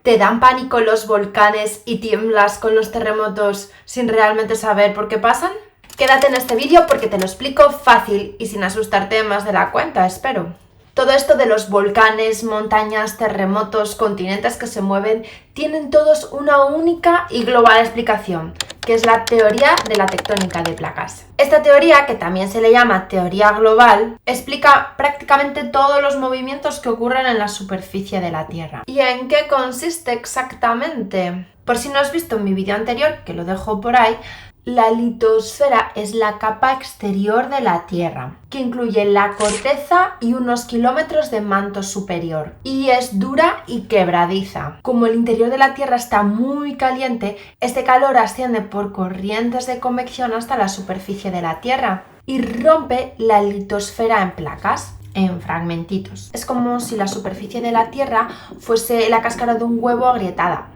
¿Te dan pánico los volcanes y tiemblas con los terremotos sin realmente saber por qué pasan? Quédate en este vídeo porque te lo explico fácil y sin asustarte más de la cuenta, espero. Todo esto de los volcanes, montañas, terremotos, continentes que se mueven, tienen todos una única y global explicación, que es la teoría de la tectónica de placas. Esta teoría, que también se le llama teoría global, explica prácticamente todos los movimientos que ocurren en la superficie de la Tierra. ¿Y en qué consiste exactamente? Por si no has visto mi vídeo anterior, que lo dejo por ahí, la litosfera es la capa exterior de la Tierra, que incluye la corteza y unos kilómetros de manto superior, y es dura y quebradiza. Como el interior de la Tierra está muy caliente, este calor asciende por corrientes de convección hasta la superficie de la Tierra y rompe la litosfera en placas, en fragmentitos. Es como si la superficie de la Tierra fuese la cáscara de un huevo agrietada,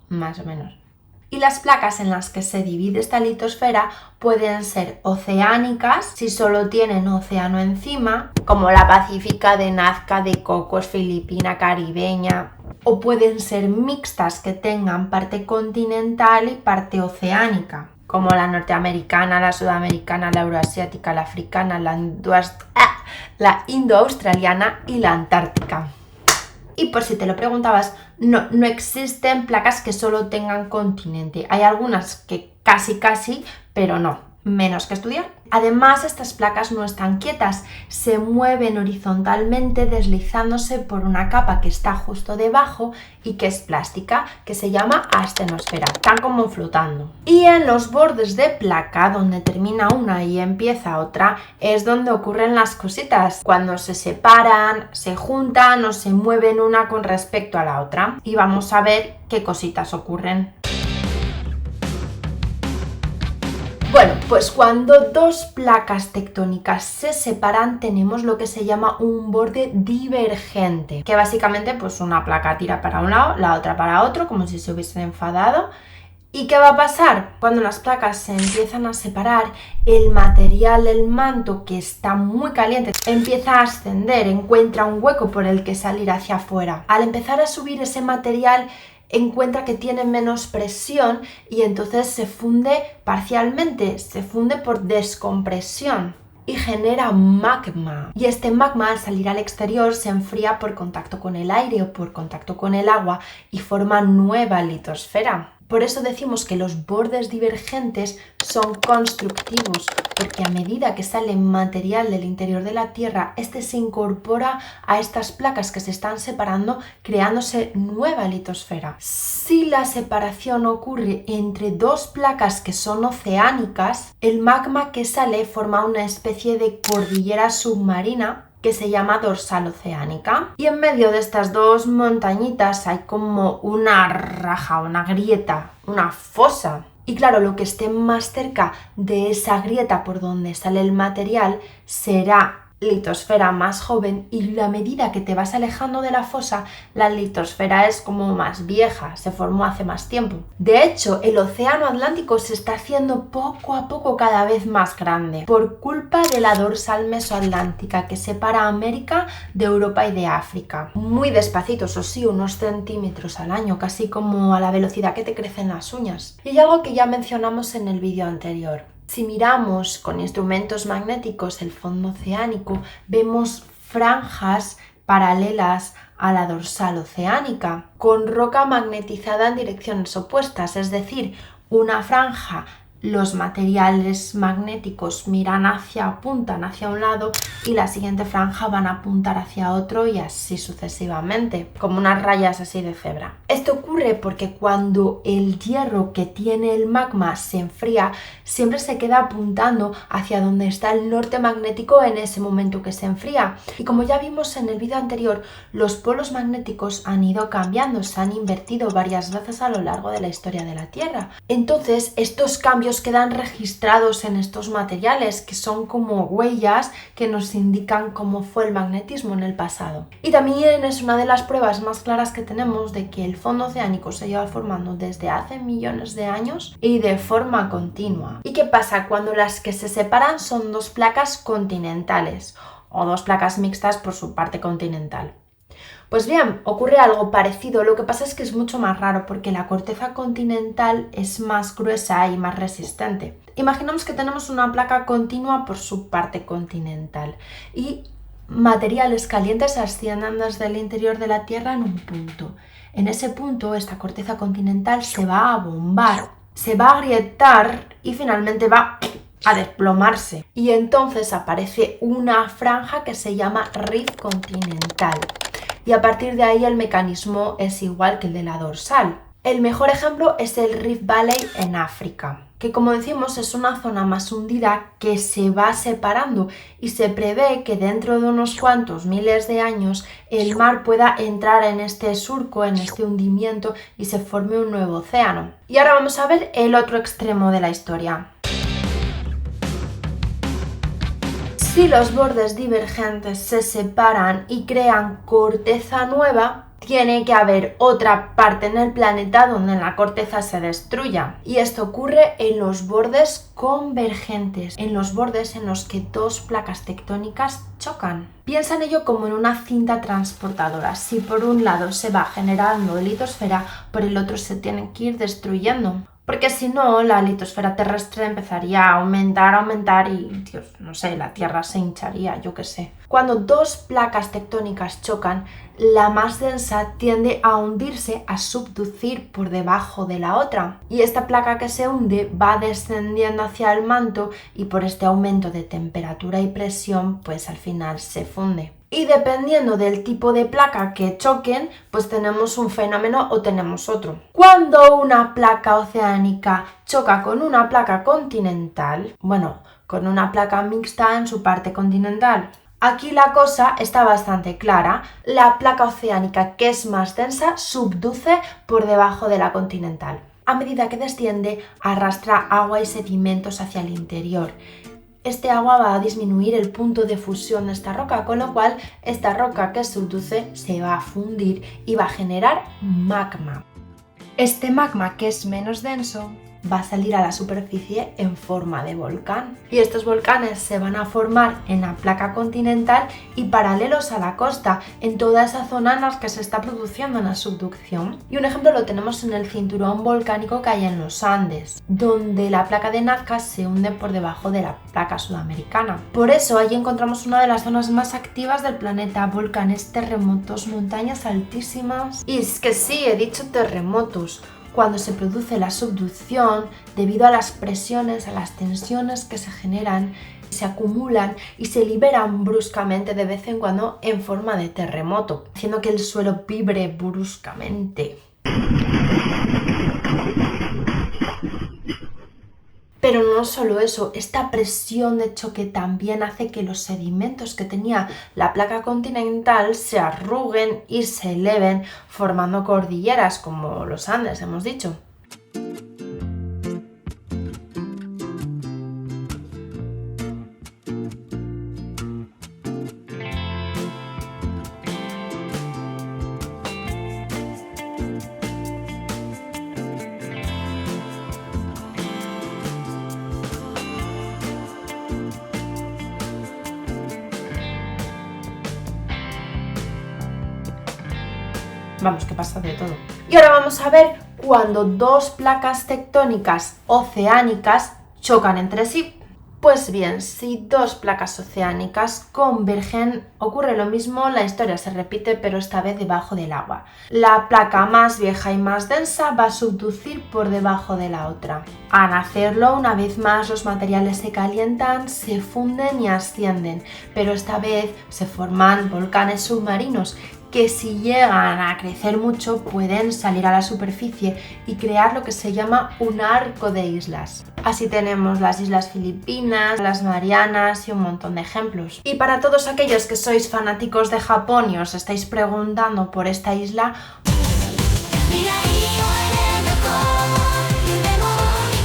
más o menos. Y las placas en las que se divide esta litosfera pueden ser oceánicas, si solo tienen océano encima, como la pacífica de Nazca, de Cocos, filipina, caribeña, o pueden ser mixtas, que tengan parte continental y parte oceánica, como la norteamericana, la sudamericana, la euroasiática, la africana, la indo-australiana y la antártica. Y por si te lo preguntabas, no existen placas que solo tengan continente. Hay algunas que casi, pero no, menos que estudiar. Además, estas placas no están quietas, se mueven horizontalmente deslizándose por una capa que está justo debajo y que es plástica, que se llama astenosfera, están como flotando. Y en los bordes de placa, donde termina una y empieza otra, es donde ocurren las cositas, cuando se separan, se juntan o se mueven una con respecto a la otra. Y vamos a ver qué cositas ocurren. Bueno, pues cuando dos placas tectónicas se separan tenemos lo que se llama un borde divergente, que básicamente pues una placa tira para un lado, la otra para otro, como si se hubiesen enfadado. ¿Y qué va a pasar? Cuando las placas se empiezan a separar, el material del manto, que está muy caliente, empieza a ascender, encuentra un hueco por el que salir hacia afuera. Al empezar a subir ese material, encuentra que tiene menos presión y entonces se funde parcialmente, se funde por descompresión y genera magma. Y este magma, al salir al exterior, se enfría por contacto con el aire o por contacto con el agua y forma nueva litosfera. Por eso decimos que los bordes divergentes son constructivos, porque a medida que sale material del interior de la Tierra, este se incorpora a estas placas que se están separando, creándose nueva litosfera. Si la separación ocurre entre dos placas que son oceánicas, el magma que sale forma una especie de cordillera submarina que se llama dorsal oceánica, y en medio de estas dos montañitas hay como una raja, una grieta, una fosa. Y claro, lo que esté más cerca de esa grieta por donde sale el material será litosfera más joven, y la medida que te vas alejando de la fosa, la litosfera es como más vieja, se formó hace más tiempo. De hecho, el océano Atlántico se está haciendo poco a poco cada vez más grande por culpa de la dorsal mesoatlántica que separa América de Europa y de África. Muy despacito, eso sí, unos centímetros al año, casi como a la velocidad que te crecen las uñas. Y hay algo que ya mencionamos en el vídeo anterior. Si miramos con instrumentos magnéticos el fondo oceánico, vemos franjas paralelas a la dorsal oceánica, con roca magnetizada en direcciones opuestas, es decir, una franja, los materiales magnéticos apuntan hacia un lado y la siguiente franja van a apuntar hacia otro y así sucesivamente, como unas rayas así de cebra. Esto ocurre porque cuando el hierro que tiene el magma se enfría, siempre se queda apuntando hacia donde está el norte magnético en ese momento que se enfría. Y como ya vimos en el vídeo anterior, los polos magnéticos han ido cambiando, se han invertido varias veces a lo largo de la historia de la Tierra. Entonces, estos cambios quedan registrados en estos materiales, que son como huellas que nos indican cómo fue el magnetismo en el pasado. Y también es una de las pruebas más claras que tenemos de que el fondo oceánico se lleva formando desde hace millones de años y de forma continua. ¿Y qué pasa cuando las que se separan son dos placas continentales o dos placas mixtas por su parte continental? Pues bien, ocurre algo parecido, lo que pasa es que es mucho más raro porque la corteza continental es más gruesa y más resistente. Imaginamos que tenemos una placa continua por su parte continental y materiales calientes ascienden desde el interior de la Tierra en un punto. En ese punto, esta corteza continental se va a bombar, se va a agrietar y finalmente va a desplomarse. Y entonces aparece una franja que se llama rift continental. Y a partir de ahí el mecanismo es igual que el de la dorsal. El mejor ejemplo es el Rift Valley en África, que como decimos es una zona más hundida que se va separando y se prevé que dentro de unos cuantos miles de años el mar pueda entrar en este surco, en este hundimiento y se forme un nuevo océano. Y ahora vamos a ver el otro extremo de la historia. Si los bordes divergentes se separan y crean corteza nueva, tiene que haber otra parte en el planeta donde la corteza se destruya. Y esto ocurre en los bordes convergentes, en los bordes en los que dos placas tectónicas chocan. Piensa en ello como en una cinta transportadora. Si por un lado se va generando litosfera, por el otro se tiene que ir destruyendo. Porque si no, la litosfera terrestre empezaría a aumentar y, Dios, no sé, la Tierra se hincharía, yo qué sé. Cuando dos placas tectónicas chocan, la más densa tiende a hundirse, a subducir por debajo de la otra. Y esta placa que se hunde va descendiendo hacia el manto y por este aumento de temperatura y presión, pues al final se funde. Y dependiendo del tipo de placa que choquen, pues tenemos un fenómeno o tenemos otro. Cuando una placa oceánica choca con una placa continental, bueno, con una placa mixta en su parte continental, aquí la cosa está bastante clara. La placa oceánica, que es más densa, subduce por debajo de la continental. A medida que desciende, arrastra agua y sedimentos hacia el interior. Este agua va a disminuir el punto de fusión de esta roca, con lo cual esta roca que subduce se va a fundir y va a generar magma. Este magma, que es menos denso, va a salir a la superficie en forma de volcán. Y estos volcanes se van a formar en la placa continental y paralelos a la costa, en toda esa zona en la que se está produciendo la subducción. Y un ejemplo lo tenemos en el cinturón volcánico que hay en los Andes, donde la placa de Nazca se hunde por debajo de la placa sudamericana. Por eso allí encontramos una de las zonas más activas del planeta: volcanes, terremotos, montañas altísimas. Y es que sí, he dicho terremotos. Cuando se produce la subducción, debido a las presiones, a las tensiones que se generan, se acumulan y se liberan bruscamente de vez en cuando en forma de terremoto, haciendo que el suelo vibre bruscamente. Pero no solo eso, esta presión de choque también hace que los sedimentos que tenía la placa continental se arruguen y se eleven, formando cordilleras como los Andes, hemos dicho. Vamos, que pasa de todo. Y ahora vamos a ver cuando dos placas tectónicas oceánicas chocan entre sí. Pues bien, si dos placas oceánicas convergen, ocurre lo mismo, la historia se repite, pero esta vez debajo del agua. La placa más vieja y más densa va a subducir por debajo de la otra. Al hacerlo, una vez más, los materiales se calientan, se funden y ascienden, pero esta vez se forman volcanes submarinos que, si llegan a crecer mucho, pueden salir a la superficie y crear lo que se llama un arco de islas. Así tenemos las Islas Filipinas, las Marianas y un montón de ejemplos. Y para todos aquellos que sois fanáticos de Japón y os estáis preguntando por esta isla,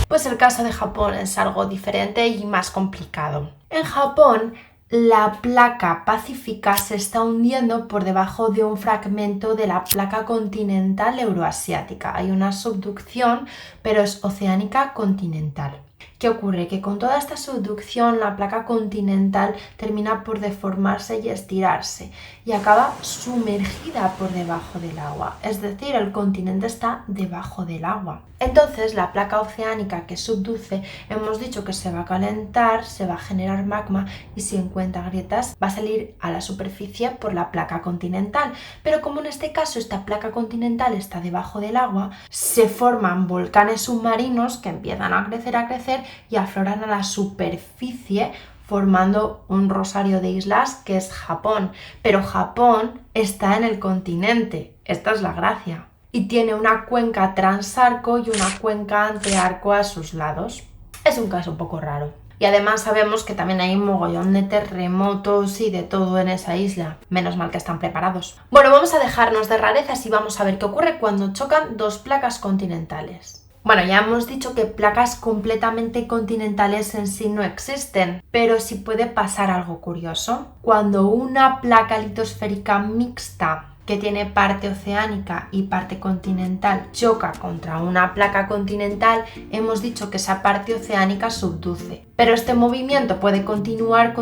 pues el caso de Japón es algo diferente y más complicado. En Japón, la placa pacífica se está hundiendo por debajo de un fragmento de la placa continental euroasiática. Hay una subducción, pero es oceánica continental. ¿Qué ocurre? Que con toda esta subducción la placa continental termina por deformarse y estirarse y acaba sumergida por debajo del agua, es decir, el continente está debajo del agua. Entonces la placa oceánica que subduce, hemos dicho que se va a calentar, se va a generar magma y si encuentra grietas va a salir a la superficie por la placa continental. Pero como en este caso esta placa continental está debajo del agua, se forman volcanes submarinos que empiezan a crecer y afloran a la superficie formando un rosario de islas que es Japón. Pero Japón está en el continente, esta es la gracia. Y tiene una cuenca transarco y una cuenca antearco a sus lados. Es un caso un poco raro. Y además sabemos que también hay un mogollón de terremotos y de todo en esa isla. Menos mal que están preparados. Bueno, vamos a dejarnos de rarezas y vamos a ver qué ocurre cuando chocan dos placas continentales. Bueno, ya hemos dicho que placas completamente continentales en sí no existen, pero sí puede pasar algo curioso. Cuando una placa litosférica mixta que tiene parte oceánica y parte continental choca contra una placa continental, hemos dicho que esa parte oceánica subduce. Pero este movimiento puede continuar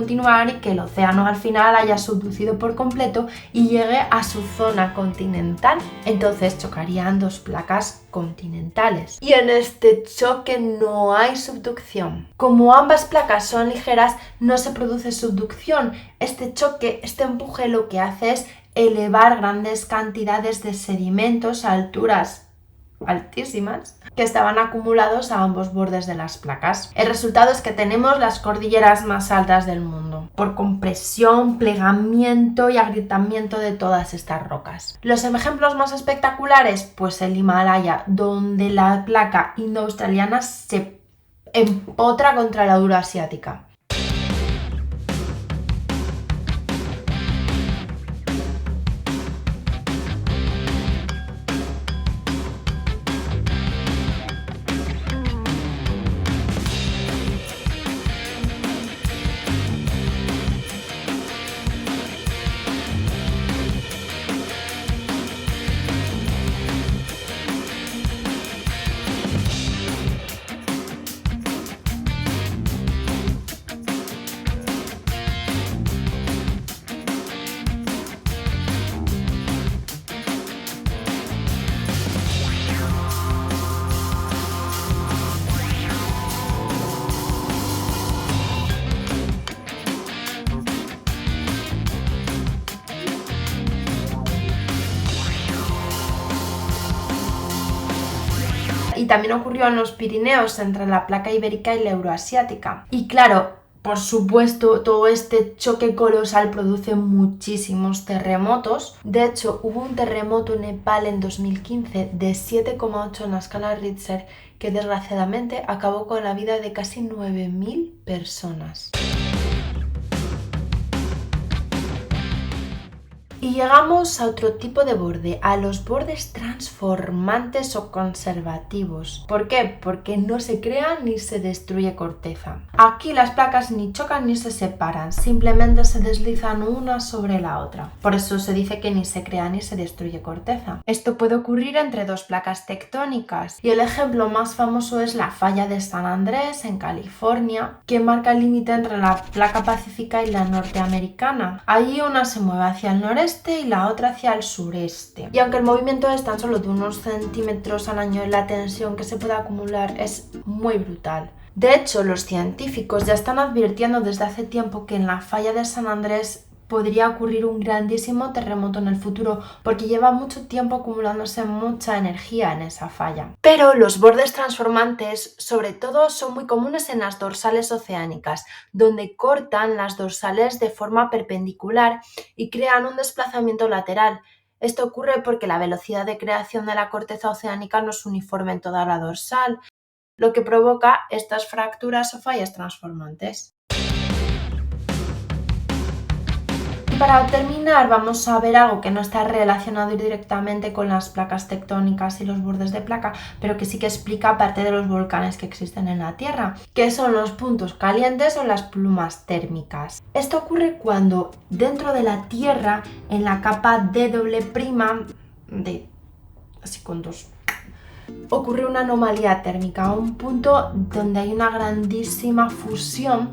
y que el océano al final haya subducido por completo y llegue a su zona continental. Entonces chocarían dos placas continentales. Y en este choque no hay subducción. Como ambas placas son ligeras, no se produce subducción. Este choque, este empuje lo que hace es elevar grandes cantidades de sedimentos a alturas altísimas que estaban acumulados a ambos bordes de las placas. El resultado es que tenemos las cordilleras más altas del mundo, por compresión, plegamiento y agrietamiento de todas estas rocas. Los ejemplos más espectaculares, pues el Himalaya, donde la placa indoaustraliana se empotra contra la euroasiática. Y también ocurrió en los Pirineos entre la placa ibérica y la euroasiática. Y claro, por supuesto, todo este choque colosal produce muchísimos terremotos. De hecho, hubo un terremoto en Nepal en 2015 de 7,8 en la escala Richter que desgraciadamente acabó con la vida de casi 9.000 personas. Y llegamos a otro tipo de borde, a los bordes transformantes o conservativos. ¿Por qué? Porque no se crea ni se destruye corteza. Aquí las placas ni chocan ni se separan, simplemente se deslizan una sobre la otra. Por eso se dice que ni se crea ni se destruye corteza. Esto puede ocurrir entre dos placas tectónicas y el ejemplo más famoso es la falla de San Andrés en California, que marca el límite entre la placa pacífica y la norteamericana. Allí una se mueve hacia el noreste y la otra hacia el sureste. Y aunque el movimiento es tan solo de unos centímetros al año, la tensión que se puede acumular es muy brutal. De hecho, los científicos ya están advirtiendo desde hace tiempo que en la falla de San Andrés podría ocurrir un grandísimo terremoto en el futuro porque lleva mucho tiempo acumulándose mucha energía en esa falla. Pero los bordes transformantes sobre todo son muy comunes en las dorsales oceánicas, donde cortan las dorsales de forma perpendicular y crean un desplazamiento lateral. Esto ocurre porque la velocidad de creación de la corteza oceánica no es uniforme en toda la dorsal, lo que provoca estas fracturas o fallas transformantes. Para terminar vamos a ver algo que no está relacionado directamente con las placas tectónicas y los bordes de placa, pero que sí que explica parte de los volcanes que existen en la Tierra, que son los puntos calientes o las plumas térmicas. Esto ocurre cuando dentro de la Tierra, en la capa D', así con dos ocurre una anomalía térmica, un punto donde hay una grandísima fusión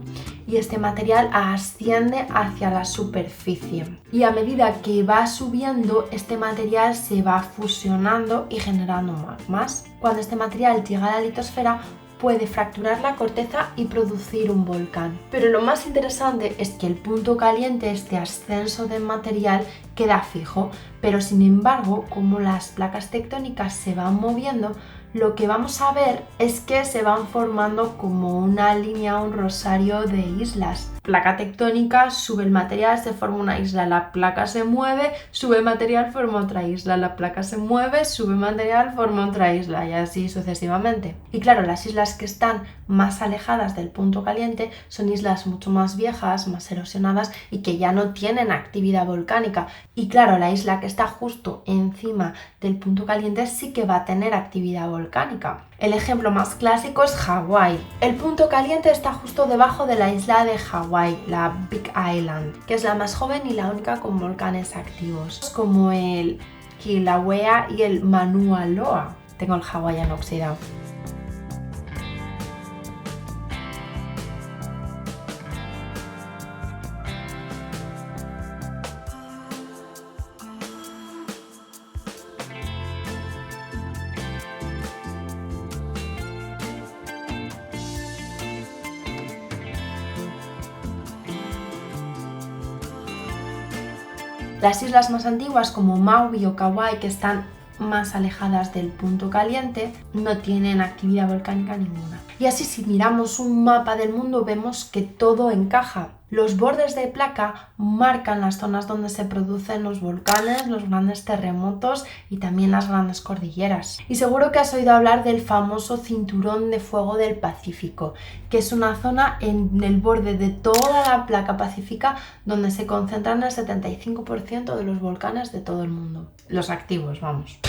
y este material asciende hacia la superficie. Y a medida que va subiendo, este material se va fusionando y generando magmas. Cuando este material llega a la litosfera, puede fracturar la corteza y producir un volcán. Pero lo más interesante es que el punto caliente, este ascenso de material, queda fijo, pero sin embargo, como las placas tectónicas se van moviendo, lo que vamos a ver es que se van formando como una línea, un rosario de islas. Placa tectónica, sube el material, se forma una isla, la placa se mueve, sube material, forma otra isla, la placa se mueve, sube material, forma otra isla y así sucesivamente. Y claro, las islas que están más alejadas del punto caliente son islas mucho más viejas, más erosionadas y que ya no tienen actividad volcánica. Y claro, la isla que está justo encima del punto caliente sí que va a tener actividad volcánica. El ejemplo más clásico es Hawái. El punto caliente está justo debajo de la isla de Hawái, la Big Island, que es la más joven y la única con volcanes activos, como el Kilauea y el Mauna Loa. Tengo el hawaiano oxidado. Las islas más antiguas como Maui o Kauai, que están más alejadas del punto caliente, no tienen actividad volcánica ninguna. Y así, si miramos un mapa del mundo, vemos que todo encaja. Los bordes de placa marcan las zonas donde se producen los volcanes, los grandes terremotos y también las grandes cordilleras. Y seguro que has oído hablar del famoso cinturón de fuego del Pacífico, que es una zona en el borde de toda la placa pacífica donde se concentran el 75% de los volcanes de todo el mundo. Los activos, vamos.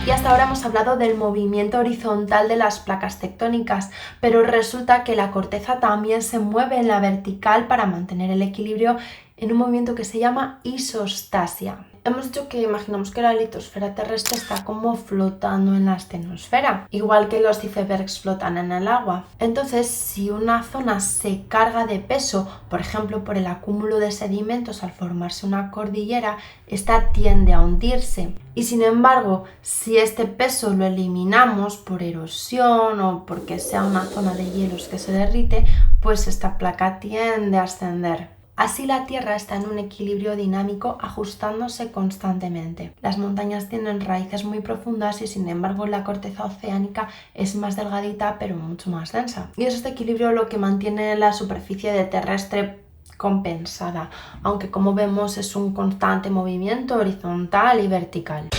Y hasta ahora hemos hablado del movimiento horizontal de las placas tectónicas, pero resulta que la corteza también se mueve en la vertical para mantener el equilibrio en un movimiento que se llama isostasia. Hemos dicho que imaginamos que la litosfera terrestre está como flotando en la estenosfera, igual que los icebergs flotan en el agua. Entonces, si una zona se carga de peso, por ejemplo por el acúmulo de sedimentos al formarse una cordillera, esta tiende a hundirse. Y sin embargo, si este peso lo eliminamos por erosión o porque sea una zona de hielos que se derrite, pues esta placa tiende a ascender. Así la Tierra está en un equilibrio dinámico ajustándose constantemente. Las montañas tienen raíces muy profundas y sin embargo la corteza oceánica es más delgadita pero mucho más densa. Y es este equilibrio lo que mantiene la superficie terrestre compensada, aunque como vemos es un constante movimiento horizontal y vertical.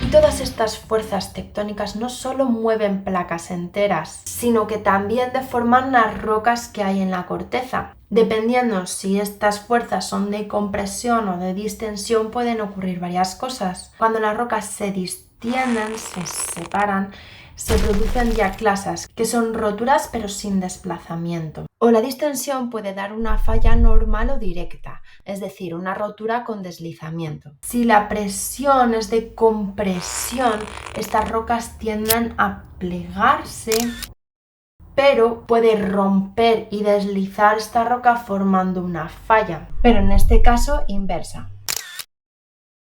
Y todas estas fuerzas tectónicas no solo mueven placas enteras, sino que también deforman las rocas que hay en la corteza. Dependiendo si estas fuerzas son de compresión o de distensión, pueden ocurrir varias cosas. Cuando las rocas se distienden, se separan, se producen diaclasas, que son roturas pero sin desplazamiento. O la distensión puede dar una falla normal o directa, es decir, una rotura con deslizamiento. Si la presión es de compresión, estas rocas tienden a plegarse, pero puede romper y deslizar esta roca formando una falla, pero en este caso inversa.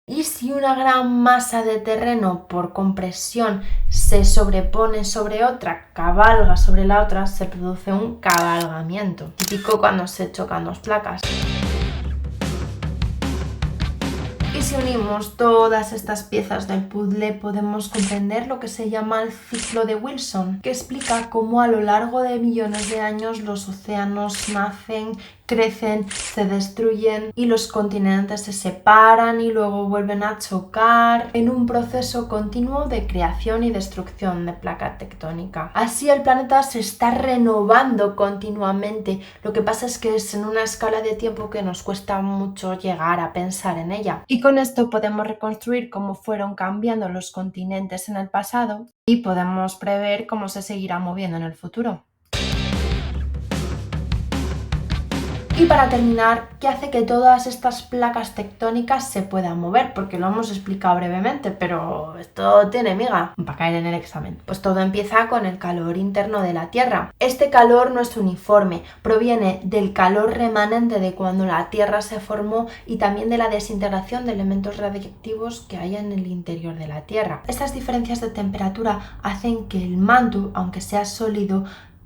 Y si una gran masa de terreno por compresión se sobrepone sobre otra, cabalga sobre la otra, se produce un cabalgamiento, típico cuando se chocan dos placas. Y si unimos todas estas piezas del puzzle, podemos comprender lo que se llama el ciclo de Wilson, que explica cómo a lo largo de millones de años los océanos nacen, crecen, se destruyen y los continentes se separan y luego vuelven a chocar en un proceso continuo de creación y destrucción de placa tectónica. Así el planeta se está renovando continuamente. Lo que pasa es que es en una escala de tiempo que nos cuesta mucho llegar a pensar en ella. Y con esto podemos reconstruir cómo fueron cambiando los continentes en el pasado y podemos prever cómo se seguirá moviendo en el futuro. Y para terminar, ¿qué hace que todas estas placas tectónicas se puedan mover? Porque lo hemos explicado brevemente, pero esto tiene miga para caer en el examen. Pues todo empieza con el calor interno de la Tierra. Este calor no es uniforme, proviene del calor remanente de cuando la Tierra se formó y también de la desintegración de elementos radiactivos que hay en el interior de la Tierra. Estas diferencias de temperatura hacen que el manto, aunque sea sólido,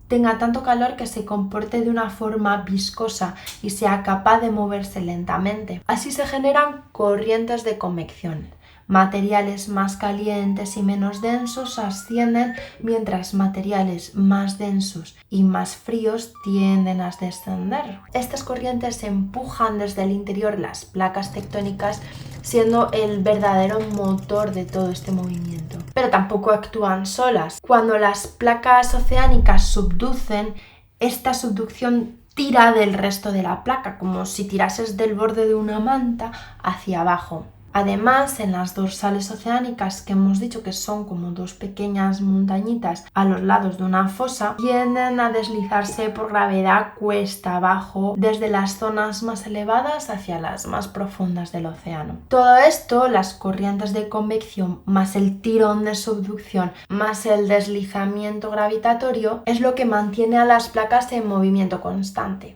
tenga tanto calor que se comporte de una forma viscosa y sea capaz de moverse lentamente. Así se generan corrientes de convección. Materiales más calientes y menos densos ascienden, mientras materiales más densos y más fríos tienden a descender. Estas corrientes empujan desde el interior las placas tectónicas, siendo el verdadero motor de todo este movimiento. Pero tampoco actúan solas. Cuando las placas oceánicas subducen, esta subducción tira del resto de la placa, como si tirases del borde de una manta hacia abajo. Además, en las dorsales oceánicas, que hemos dicho que son como dos pequeñas montañitas a los lados de una fosa, tienden a deslizarse por gravedad cuesta abajo desde las zonas más elevadas hacia las más profundas del océano. Todo esto, las corrientes de convección más el tirón de subducción más el deslizamiento gravitatorio, es lo que mantiene a las placas en movimiento constante.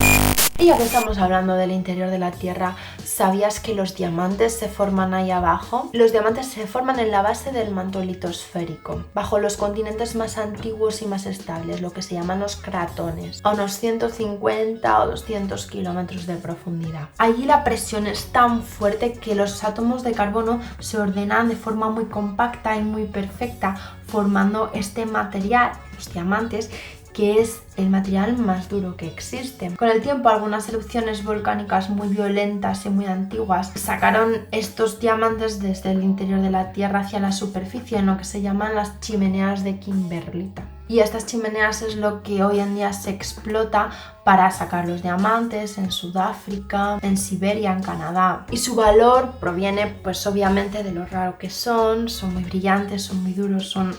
Y ya que estamos hablando del interior de la Tierra, ¿sabías que los diamantes se forman ahí abajo? Los diamantes se forman en la base del manto litosférico, bajo los continentes más antiguos y más estables, lo que se llaman los cratones, a unos 150 o 200 kilómetros de profundidad. Allí la presión es tan fuerte que los átomos de carbono se ordenan de forma muy compacta y muy perfecta, formando este material, los diamantes, que es el material más duro que existe. Con el tiempo, algunas erupciones volcánicas muy violentas y muy antiguas sacaron estos diamantes desde el interior de la Tierra hacia la superficie en lo que se llaman las chimeneas de kimberlita. Y estas chimeneas es lo que hoy en día se explota para sacar los diamantes en Sudáfrica, en Siberia, en Canadá. Y su valor proviene pues obviamente de lo raro que son muy brillantes, son muy duros, son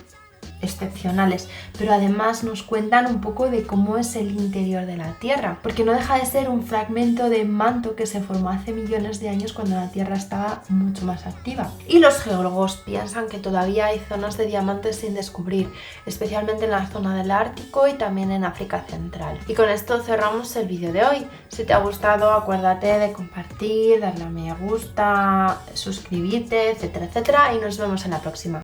excepcionales, pero además nos cuentan un poco de cómo es el interior de la Tierra, porque no deja de ser un fragmento de manto que se formó hace millones de años cuando la Tierra estaba mucho más activa. Y los geólogos piensan que todavía hay zonas de diamantes sin descubrir, especialmente en la zona del Ártico y también en África Central. Y con esto cerramos el vídeo de hoy. Si te ha gustado, acuérdate de compartir, darle a me gusta, suscribirte, etcétera, etcétera, y nos vemos en la próxima.